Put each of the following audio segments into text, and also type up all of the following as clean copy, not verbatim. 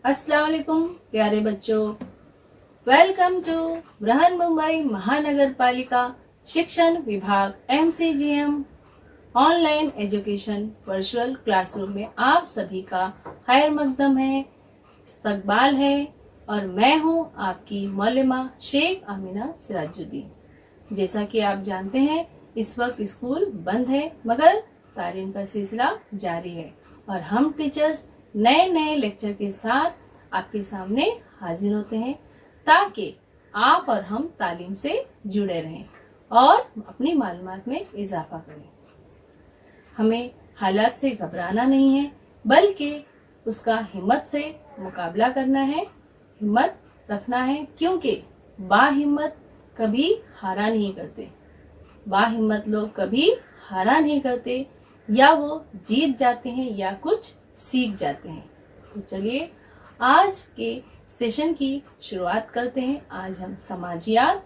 अस्सलाम वालेकुम प्यारे बच्चों, वेलकम टू बृहन मुंबई महानगर पालिका शिक्षण विभाग MCGM online education virtual classroom में आप सभी का खैर मकदम है, इस्तकबाल है और मैं हूं आपकी मौलमा शेख आमिना सिराजुद्दीन। जैसा कि आप जानते हैं इस वक्त स्कूल बंद है मगर तालीम का सिलसिला जारी है और हम टीचर्स नए नए लेक्चर के साथ आपके सामने हाजिर होते हैं ताकि आप और हम तालीम से जुड़े रहें और अपनी मालूमात में इजाफा करें। हमें हालात से घबराना नहीं है बल्कि उसका हिम्मत से मुकाबला करना है, हिम्मत रखना है, क्योंकि बाहिम्मत कभी हारा नहीं करते। बाहिम्मत लोग कभी हारा नहीं करते, या वो जीत जाते हैं या कुछ सीख जाते हैं। तो चलिए आज के सेशन की शुरुआत करते हैं। आज हम समाजियात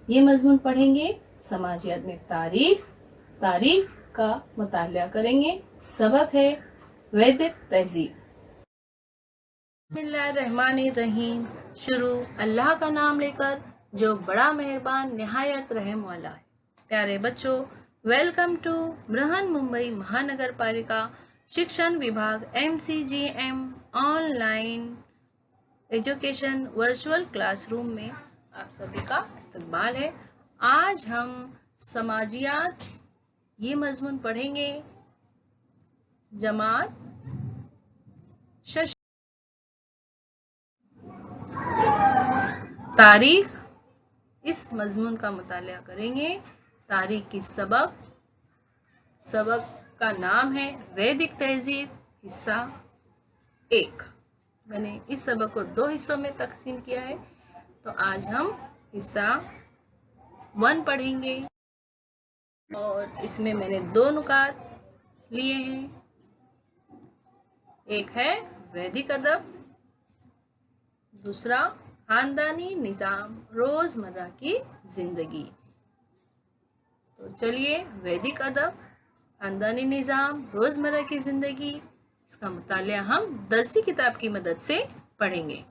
ये मजमून पढ़ेंगे। समाजियात में तारीख का मुतालिया करेंगे। सबक है वैदिक तहजीब। बिस्मिल्लाहिर्रहमानिर्रहीम। शुरू अल्लाह का नाम लेकर जो बड़ा मेहरबान निहायत रहम वाला है। प्यारे बच्चों, वेलकम टू बृहन मुंबई महानगर पालिका शिक्षण विभाग MCGM online education virtual classroom में आप सभी का इस्तकबाल है। आज हम समाजियात ये मजमून पढ़ेंगे। जमात तारीख इस मजमून का मुतालिया करेंगे। तारीख की सबक का नाम है वैदिक तहजीब हिस्सा 1। मैंने इस सबक को 2 हिस्सों में तकसीम किया है, तो आज हम हिस्सा 1 पढ़ेंगे और इसमें मैंने 2 नुकात लिए हैं। एक है वैदिक अदब, दूसरा खानदानी निजाम रोजमर्रा की जिंदगी। तो चलिए वैदिक अदब, खानदानी निजाम रोजमर्रा की जिंदगी, इसका मुतालिया हम दरसी किताब की मदद से पढ़ेंगे।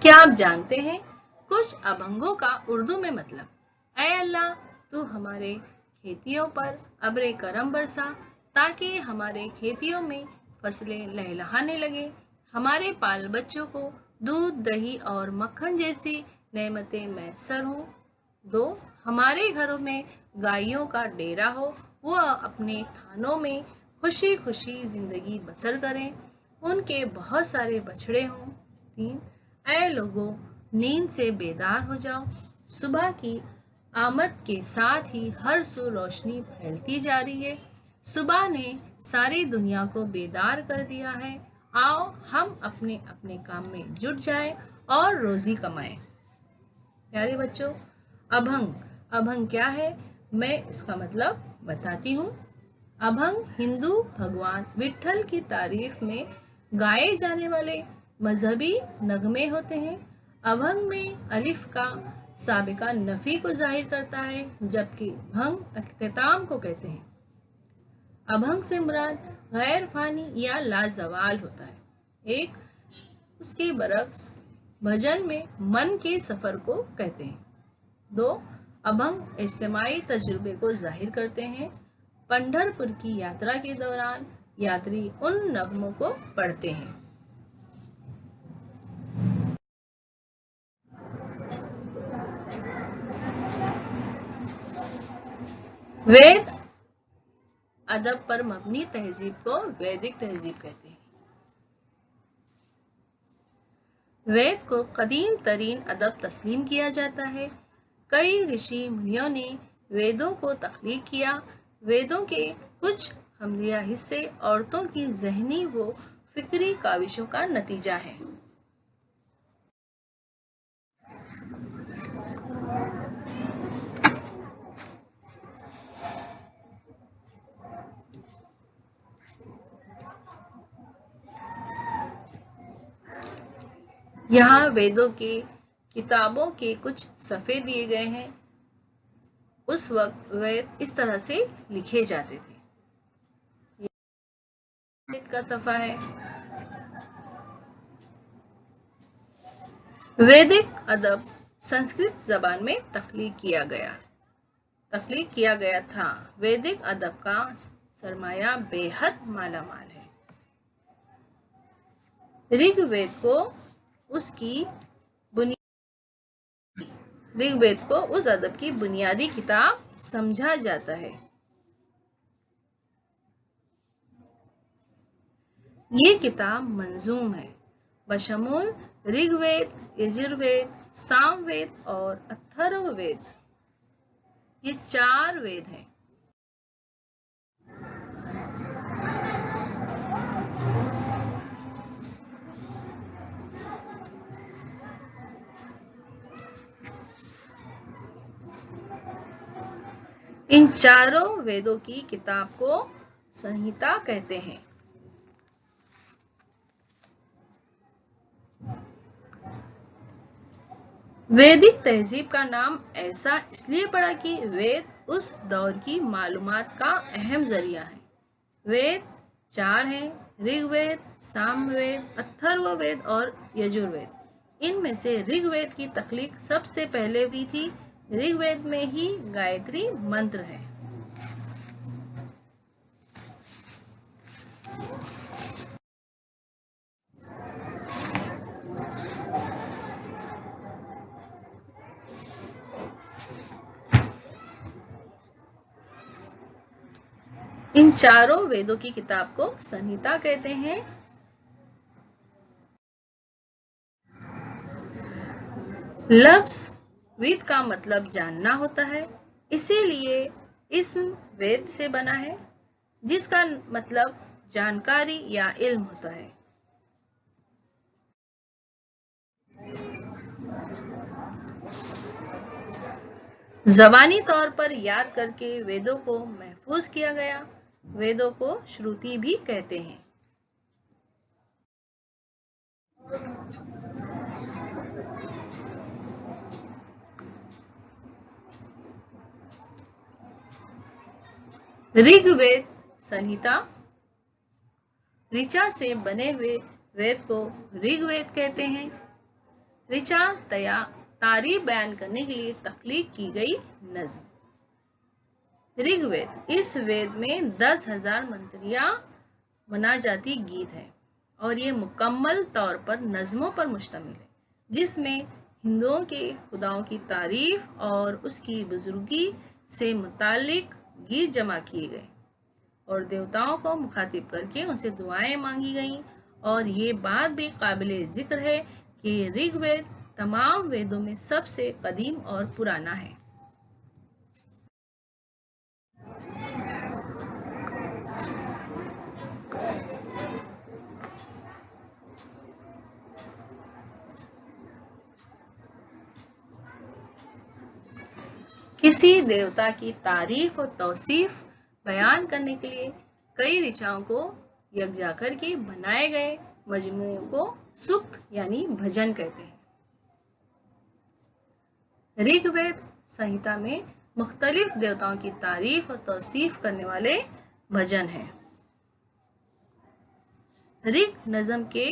क्या आप जानते हैं कुछ अभंगों का उर्दू में मतलब? ऐ अल्लाह, तू हमारे खेतियों पर अब्रे करम बरसा ताकि हमारे खेतियों में फसलें लहलहाने लगे, हमारे बाल बच्चों को दूध दही और मक्खन जैसी नेमतें मैसर हो। 2, हमारे घरों में गायों का डेरा हो, वह अपने थानों में खुशी खुशी जिंदगी बसर करें, उनके बहुत सारे बछड़े हों। 3, ऐ लोगों, नींद से बेदार हो जाओ, सुबह की आमद के साथ ही हर सू रोशनी फैलती जा रही है, सुबह ने सारी दुनिया को बेदार कर दिया है, आओ हम अपने अपने काम में जुट जाएं और रोजी कमाएं। प्यारे बच्चों, अभंग क्या है, मैं इसका मतलब बताती हूँ। अभंग हिंदू भगवान विट्ठल की तारीफ में गाए जाने वाले मजहबी नगमे होते हैं। अभंग में अलिफ का साबिका नफी को जाहिर करता है, जबकि भंग इख्तिताम को कहते हैं। अभंग से मुराद गैर फानी या लाजवाल होता है। एक उसके बरक्स भजन में मन के सफर को कहते हैं। 2, अभंग इज्तिमाई तजुर्बे को जाहिर करते हैं। पंढरपुर की यात्रा के दौरान यात्री उन नगमों को पढ़ते हैं। वेद अदब पर मबनी तहजीब को वैदिक तहजीब कहते हैं। वेद को कदीम तरीन अदब तस्लीम किया जाता है। कई ऋषि मुनियों ने वेदों को तख्लीक किया। वेदों के कुछ हमलिया हिस्से औरतों की ज़हनी व फिक्री काविशों का नतीजा है। यहाँ वेदों के किताबों के कुछ सफ़े दिए गए हैं। उस वक्त वेद इस तरह से लिखे जाते थे। वेद का सफा है। वैदिक अदब संस्कृत जबान में तख्लीक किया गया था। वैदिक अदब का सरमाया बेहद मालामाल है। ऋग्वेद को उस अदब की बुनियादी किताब समझा जाता है। ये किताब मंजूम है, बशमूल ऋग्वेद, यजुर्वेद, सामवेद और अथर्ववेद। ये 4 वेद हैं। इन चारों वेदों की किताब को संहिता कहते हैं। वैदिक तहजीब का नाम ऐसा इसलिए पड़ा कि वेद उस दौर की मालूमात का अहम जरिया है। वेद 4 हैं, ऋग्वेद, सामवेद, अथर्ववेद और यजुर्वेद। इनमें से ऋग्वेद की तख्लीक सबसे पहले हुई थी। ऋग्वेद में ही गायत्री मंत्र है। इन चारों वेदों की किताब को संहिता कहते हैं। लफ्ज वेद का मतलब जानना होता है, इसीलिए इस्म वेद से बना है, जिसका मतलब जानकारी या इल्म होता है। ज़बानी तौर पर याद करके वेदों को महफूज किया गया। वेदों को श्रुति भी कहते हैं। ऋग्वेद संहिता ऋचा से बने हुए वेद को ऋग्वेद कहते हैं। ऋचा तारीफ बयान करने के लिए तख्लीक की गई नज्म। ऋग्वेद इस वेद में 10,000 मंत्रियां मनाजाती गीत है और ये मुकम्मल तौर पर नज्मों पर मुश्तमिल है, जिसमें हिंदुओं के खुदाओं की तारीफ और उसकी बुजुर्गी से मुतालिक गीत जमा किए गए और देवताओं को मुखातिब करके उनसे दुआएं मांगी गईं। और ये बात भी काबिले जिक्र है कि ऋग्वेद तमाम वेदों में सबसे कदीम और पुराना है। किसी देवता की तारीफ और तौसीफ बयान करने के लिए कई ऋचाओं को यकजा करके बनाए गए मजमूओं को सूक्त यानी भजन कहते हैं। ऋग्वेद संहिता में मुख्तलिफ देवताओं की तारीफ और तौसीफ करने वाले भजन हैं। ऋग नज़म के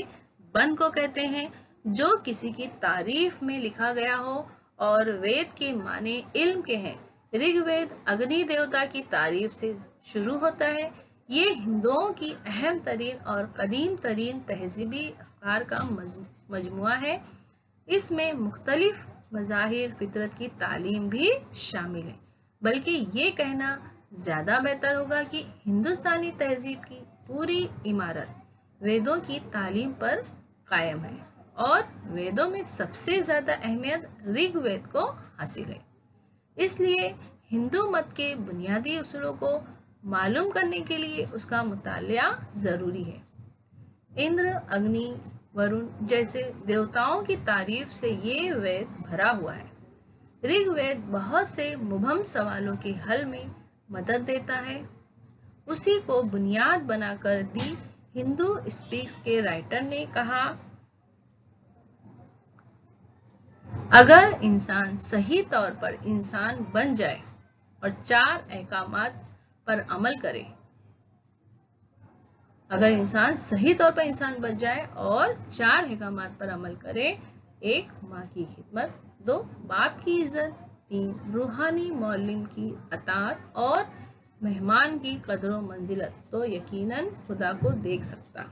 बंद को कहते हैं जो किसी की तारीफ में लिखा गया हो और वेद के माने इल्म के हैं। ऋग्वेद अग्नि देवता की तारीफ से शुरू होता है। ये हिंदुओं की अहम तरीन और कदीम तरीन तहजीबी अफकार का मजमुआ है। इसमें मुख्तलिफ मज़ाहिर फितरत की तालीम भी शामिल है। बल्कि ये कहना ज्यादा बेहतर होगा कि हिंदुस्तानी तहजीब की पूरी इमारत वेदों की तालीम पर कायम है और वेदों में सबसे ज्यादा अहमियत ऋग्वेद को हासिल है। इसलिए हिंदू मत के बुनियादी उसूलों को मालूम करने के लिए उसका मुतालिया जरूरी है। इंद्र, अग्नि, वरुण जैसे देवताओं की तारीफ से ये वेद भरा हुआ है। ऋग्वेद बहुत से मुबहम सवालों के हल में मदद देता है। उसी को बुनियाद बनाकर दी हिंदू स्पीक्स के राइटर ने कहा, अगर इंसान सही तौर पर इंसान बन जाए और 4 अहकामात पर अमल करे। अगर इंसान सही तौर पर इंसान बच जाए और 4 अहकामात पर अमल करे, 1 माँ की खिदमत, 2 बाप की इज्जत, 3 रूहानी मौलिम की अताअत और मेहमान की कदर मंजिलत, तो यकीनन खुदा को देख सकता।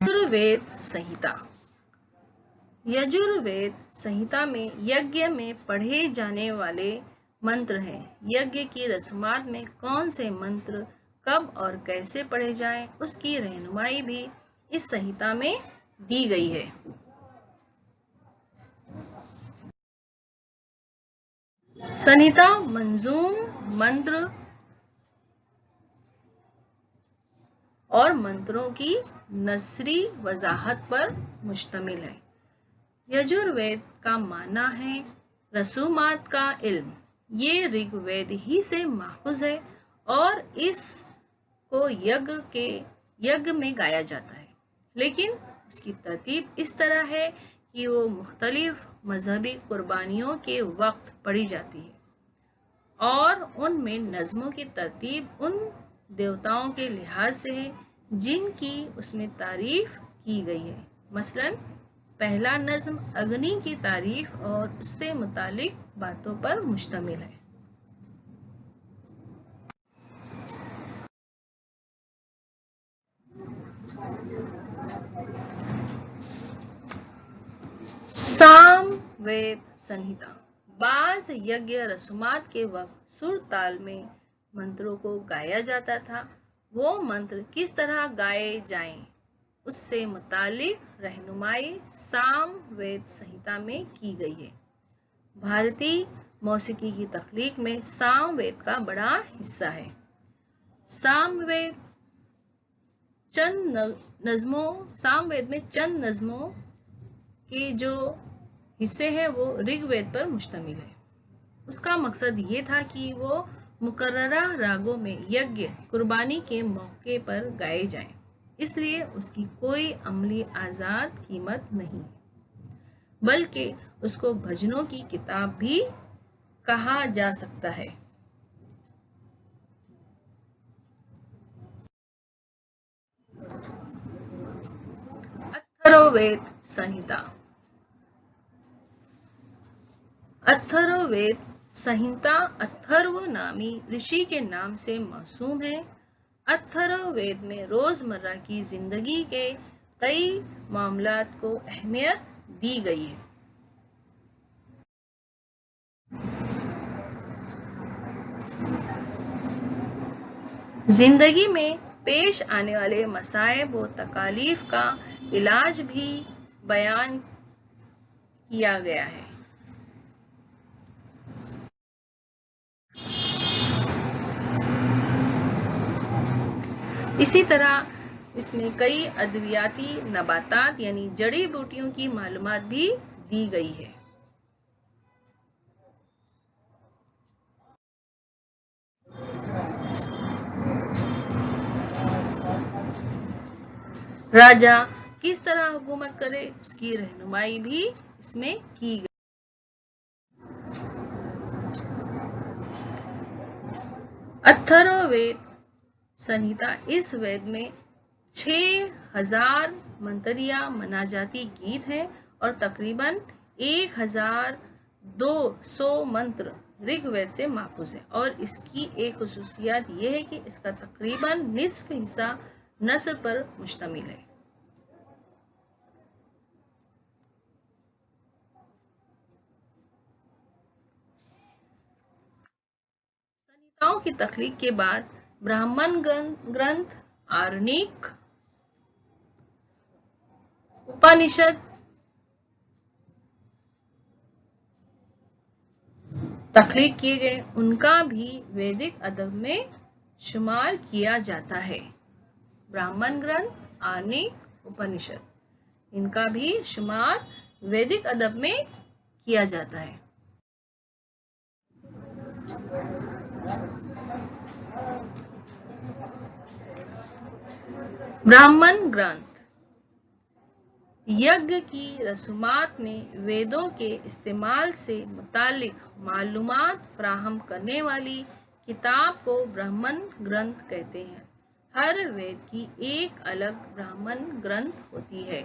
यजुर्वेद संहिता। यजुर्वेद संहिता में यज्ञ में पढ़े जाने वाले मंत्र हैं। यज्ञ की रस्मात में कौन से मंत्र कब और कैसे पढ़े जाएं, उसकी रहनुमाई भी इस संहिता में दी गई है। संहिता मंजूम मंत्र और मंत्रों की नसरी वजाहत पर मुश्तमिल है। यजुर्वेद का माना है रसूमात का इल्म। ये ऋग्वेद ही से माखूज है और इसको यज्ञ में गाया जाता है, लेकिन उसकी तरतीब इस तरह है कि वो मुख्तलिफ मजहबी कुर्बानियों के वक्त पढ़ी जाती है और उनमें नज़्मों की तरतीब उन देवताओं के लिहाज से है जिनकी उसमें तारीफ की गई है। मसलन पहला नज़्म अग्नि की तारीफ और उससे मुतालिक बातों पर मुश्तमिल है। सामवेद संहिता। बाज यज्ञ रसूमात के वक्त सुर ताल में मंत्रों को गाया जाता था। वो मंत्र किस तरह गाए जाएं, उससे मुतालिक रहनुमाई सामवेद संहिता में की गई है। भारतीय मौसीकी की तख्लीक में सामवेद का बड़ा हिस्सा है। सामवेद में चंद नज़्मों के जो हिस्से हैं वो ऋग्वेद पर मुश्तमिल है। उसका मकसद ये था कि वो मुकर्ररा रागों में यज्ञ कुर्बानी के मौके पर गाए जाएं, इसलिए उसकी कोई अमली आजाद कीमत नहीं, बल्कि उसको भजनों की किताब भी कहा जा सकता है। अथर्ववेद संहिता। अथर्ववेद संहिता अथर्व नामी ऋषि के नाम से मौसूम है। अथर्ववेद में रोजमर्रा की जिंदगी के कई मामलात को अहमियत दी गई है। जिंदगी में पेश आने वाले मसाइब व तकालीफ का इलाज भी बयान किया गया है। इसी तरह इसमें कई अद्वियाती नबातात यानी जड़ी बूटियों की मालूमात भी दी गई है। राजा किस तरह हुकूमत करे, उसकी रहनुमाई भी इसमें की गई। अथर्ववेद संहिता इस वेद में 6000 मंतरिया मनाजाती गीत हैं और तकरीबन 1200 मंत्र ऋग्वेद से माखूज है। और इसकी एक खुसूसियत यह है कि इसका तकरीबन निस्फ हिस्सा नस्र पर मुश्तमिल है। संहिताओं की तख्लीक के बाद ब्राह्मण ग्रंथ, आरण्यक, उपनिषद तख्लीक किए गए, उनका भी वैदिक अदब में शुमार किया जाता है। ब्राह्मण ग्रंथ, आर्णिक उपनिषद, इनका भी शुमार वैदिक अदब में किया जाता है। ब्राह्मण ग्रंथ यज्ञ की रसूमात में वेदों के इस्तेमाल से मुतालिक मालूमात फराहम करने वाली किताब को ब्राह्मण ग्रंथ कहते हैं। हर वेद की एक अलग ब्राह्मण ग्रंथ होती है।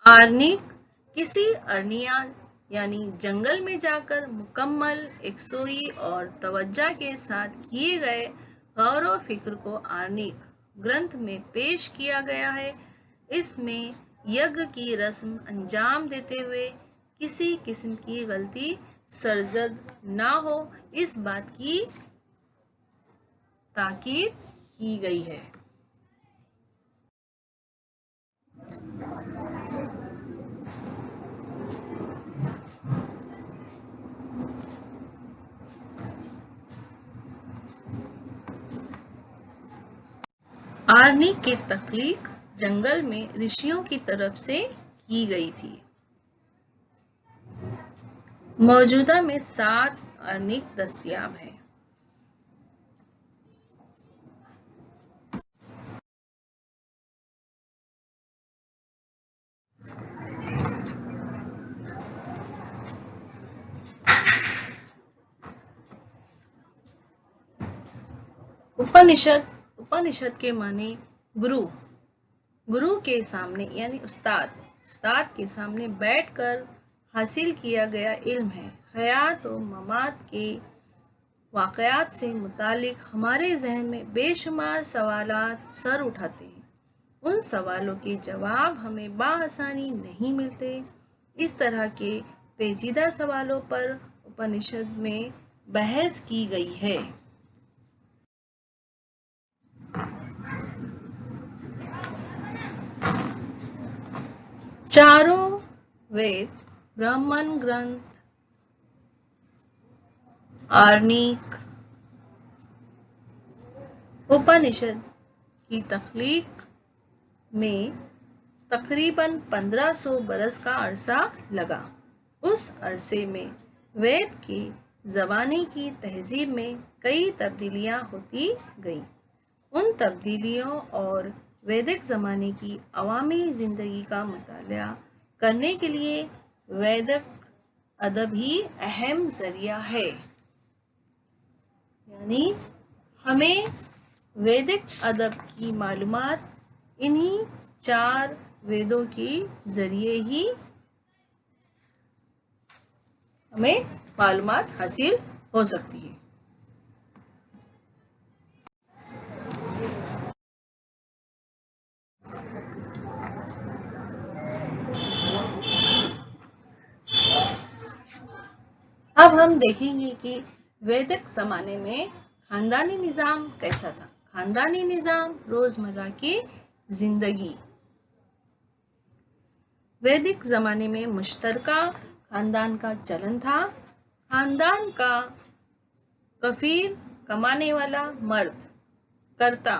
आर्निक किसी अरनिया यानी जंगल में जाकर मुकम्मल एकसोई और तवज्जा के साथ किए गए गौर व फिक्र को आर्निक ग्रंथ में पेश किया गया है। इसमें यज्ञ की रस्म अंजाम देते हुए किसी किस्म की गलती सरजद ना हो, इस बात की ताकीद की गई है। आर्निक की तख्लीक जंगल में ऋषियों की तरफ से की गई थी। मौजूदा में 7 आर्निक दस्तयाब हैं। उपनिषद के माने गुरु। गुरु के सामने यानी उस्ताद के सामने बैठकर हासिल किया गया इल्म है। हयात और ममात के वाक़यात से मुतालिक हमारे जहन में बेशुमार सवालात सर उठाते हैं। उन सवालों के जवाब हमें बाआसानी नहीं मिलते। इस तरह के पेचीदा सवालों पर उपनिषद में बहस की गई है। चारों वेद, ब्राह्मण ग्रंथ, आर्निक, उपनिषद की तख्लीक में तकरीबन 1500 बरस का अरसा लगा। उस अरसे में वेद की ज़बानी की तहजीब में कई तब्दीलियां होती गईं। उन तब्दीलियों और वैदिक ज़माने की अवामी ज़िंदगी का मुताला करने के लिए वैदिक अदब ही अहम ज़रिया है। यानी हमें वैदिक अदब की मालूमात इन्हीं 4 वेदों के ज़रिए ही हमें मालूमात हासिल हो सकती है। अब हम देखेंगे कि वैदिक ज़माने में खानदानी निज़ाम कैसा था। खानदानी निज़ाम रोज़मर्रा की जिंदगी। वैदिक ज़माने में मुश्तरका खानदान का चलन था। खानदान का कफील कमाने वाला मर्द कर्ता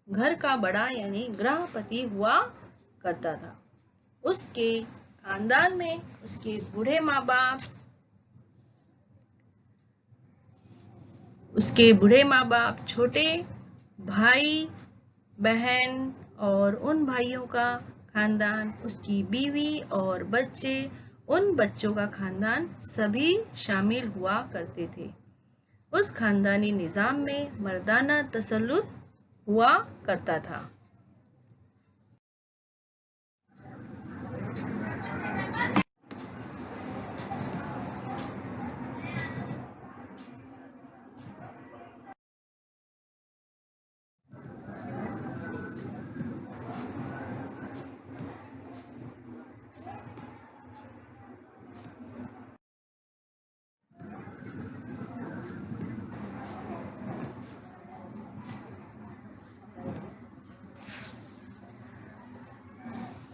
घर का बड़ा यानी गृहपति हुआ करता था। उसके खानदान में उसके बूढ़े माँ बाप, छोटे भाई बहन और उन भाइयों का खानदान, उसकी बीवी और बच्चे, उन बच्चों का खानदान सभी शामिल हुआ करते थे। उस खानदानी निज़ाम में मर्दाना तसल्लुत हुआ करता था।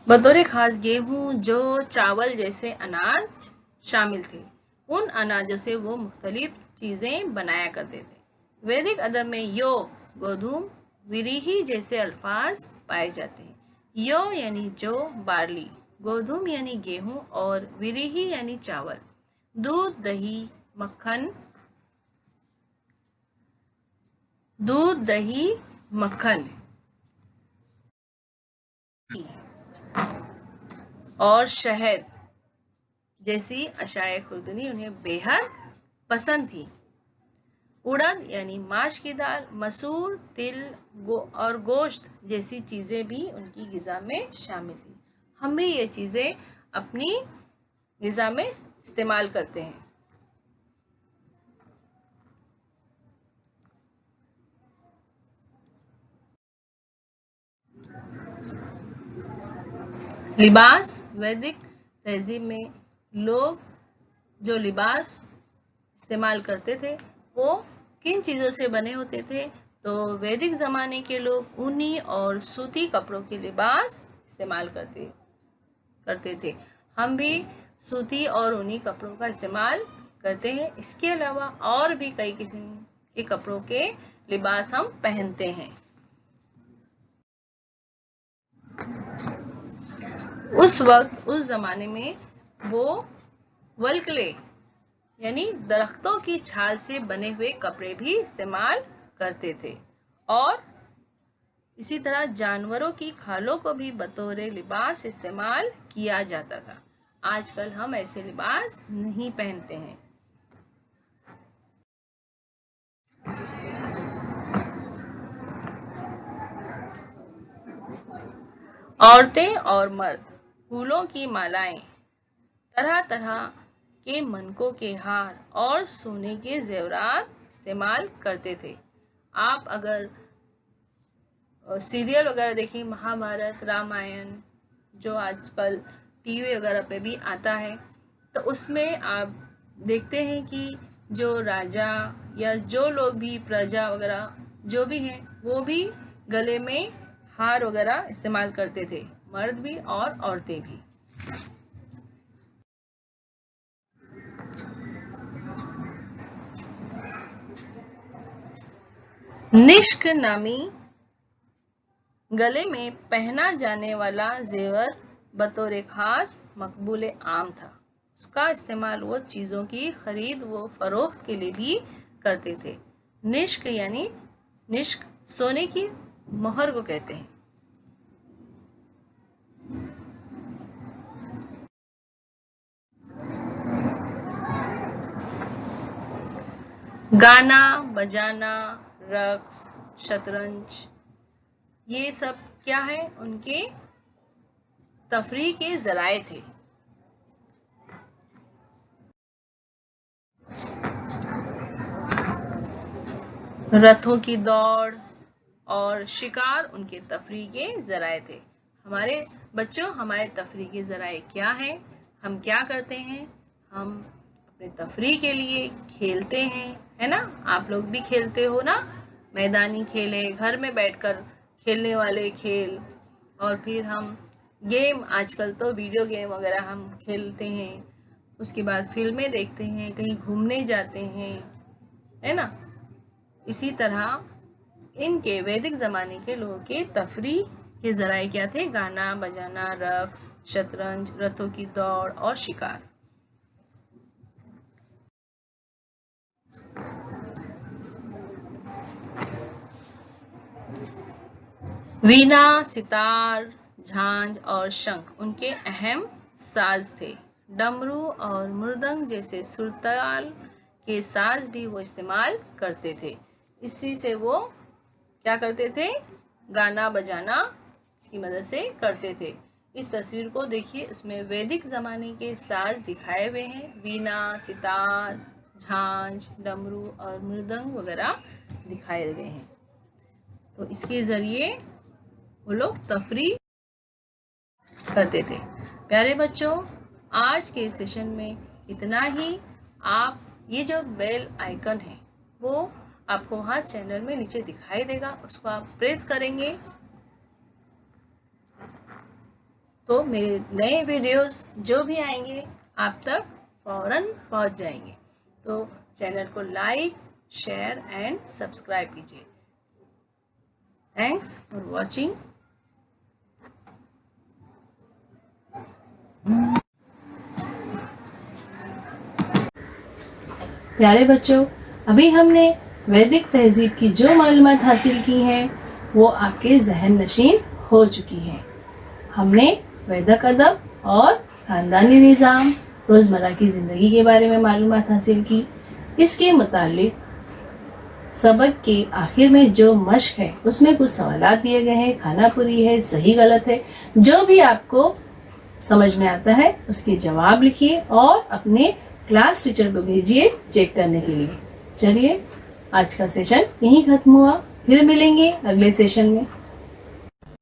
बतौर खास गेहूं, जौ, चावल जैसे अनाज शामिल थे। उन अनाजों से वो मुख्तलिफ चीजें बनाया करते थे। वैदिक अदब में यो, गोधूम, विरीही जैसे अल्फाज पाए जाते हैं। यो यानी जौ, बार्ली, गोधूम यानी गेहूं और विरीही यानी चावल। दूध, दही, मक्खन, दूध, दही, मक्खन और शहद जैसी अशाए खुर्दनी उन्हें बेहद पसंद थी। उड़द यानी माश की दाल, मसूर, तिल और गोश्त जैसी चीजें भी उनकी गिजा में शामिल थी। हम भी ये चीजें अपनी गिजा में इस्तेमाल करते हैं। लिबास, वैदिक तहजीब में लोग जो लिबास इस्तेमाल करते थे वो किन चीजों से बने होते थे? तो वैदिक जमाने के लोग ऊनी और सूती कपड़ों के लिबास इस्तेमाल करते थे। हम भी सूती और ऊनी कपड़ों का इस्तेमाल करते हैं। इसके अलावा और भी कई किस्म के कपड़ों के लिबास हम पहनते हैं। उस वक्त, उस जमाने में वो वल्कले यानी दरख्तों की छाल से बने हुए कपड़े भी इस्तेमाल करते थे और इसी तरह जानवरों की खालों को भी बतौर लिबास इस्तेमाल किया जाता था। आजकल हम ऐसे लिबास नहीं पहनते हैं। औरतें और मर्द फूलों की मालाएं, तरह तरह के मनकों के हार और सोने के जेवरात इस्तेमाल करते थे। आप अगर सीरियल वगैरह देखें, महाभारत, रामायण, जो आजकल टीवी वगैरह पे भी आता है, तो उसमें आप देखते हैं कि जो राजा या जो लोग भी प्रजा वगैरह जो भी हैं वो भी गले में हार वगैरह इस्तेमाल करते थे, मर्द भी और औरतें भी। निष्क नामी गले में पहना जाने वाला जेवर बतौर खास मकबूल आम था। उसका इस्तेमाल वो चीजों की खरीद व फरोख्त के लिए भी करते थे। निष्क यानी निष्क सोने की मोहर को कहते हैं। गाना बजाना, रक्स, शतरंज, ये सब क्या है? उनके तफरीह के जराए थे। रथों की दौड़ और शिकार उनके तफरीह के जराए थे। हमारे बच्चों, हमारे तफरीह के जराए क्या है? हम क्या करते हैं? हम अपने तफरीह के लिए खेलते हैं, है ना? आप लोग भी खेलते हो ना? मैदानी खेले, घर में बैठकर खेलने वाले खेल, और फिर हम गेम, आजकल तो वीडियो गेम वगैरह हम खेलते हैं। उसके बाद फिल्में देखते हैं, कहीं घूमने जाते हैं, है ना? इसी तरह इनके वैदिक जमाने के लोगों के तफरीह के जराए क्या थे? गाना बजाना, रक्स, शतरंज, रथों की दौड़ और शिकार। वीणा, सितार, झांझ और शंख उनके अहम साज थे। डमरू और मृदंग जैसे सुरताल के साज भी वो इस्तेमाल करते थे। इसी से वो क्या करते थे? गाना बजाना इसकी मदद से करते थे। इस तस्वीर को देखिए, उसमें वैदिक जमाने के साज दिखाए हुए हैं। वीणा, सितार, झांझ, डमरू और मृदंग वगैरह दिखाए गए हैं। तो इसके जरिए वो लोग तफरीह करते थे। प्यारे बच्चों, आज के सेशन में इतना ही। आप ये जो बेल आइकन है वो आपको वहां चैनल में नीचे दिखाई देगा, उसको आप प्रेस करेंगे तो मेरे नए वीडियोस जो भी आएंगे आप तक फौरन पहुंच जाएंगे। तो चैनल को लाइक, शेयर एंड सब्सक्राइब कीजिए। Thanks for watching. प्यारे बच्चों, अभी हमने वैदिक तहजीब की जो मालूमात हासिल की हैं वो आपके जहन नशीन हो चुकी हैं। हमने वैदिक अदब और खानदानी निज़ाम, रोज़मर्रा की ज़िंदगी के बारे में मालूमात हासिल की। इसके मुतालिक सबक के आखिर में जो मश्क है उसमें कुछ सवालात दिए गए हैं, खानापुरी है, सही गलत है। जो भी आपको समझ में आता है उसके जवाब लिखिए और अपने क्लास टीचर को भेजिए चेक करने के लिए। चलिए, आज का सेशन यहीं खत्म हुआ, फिर मिलेंगे अगले सेशन में।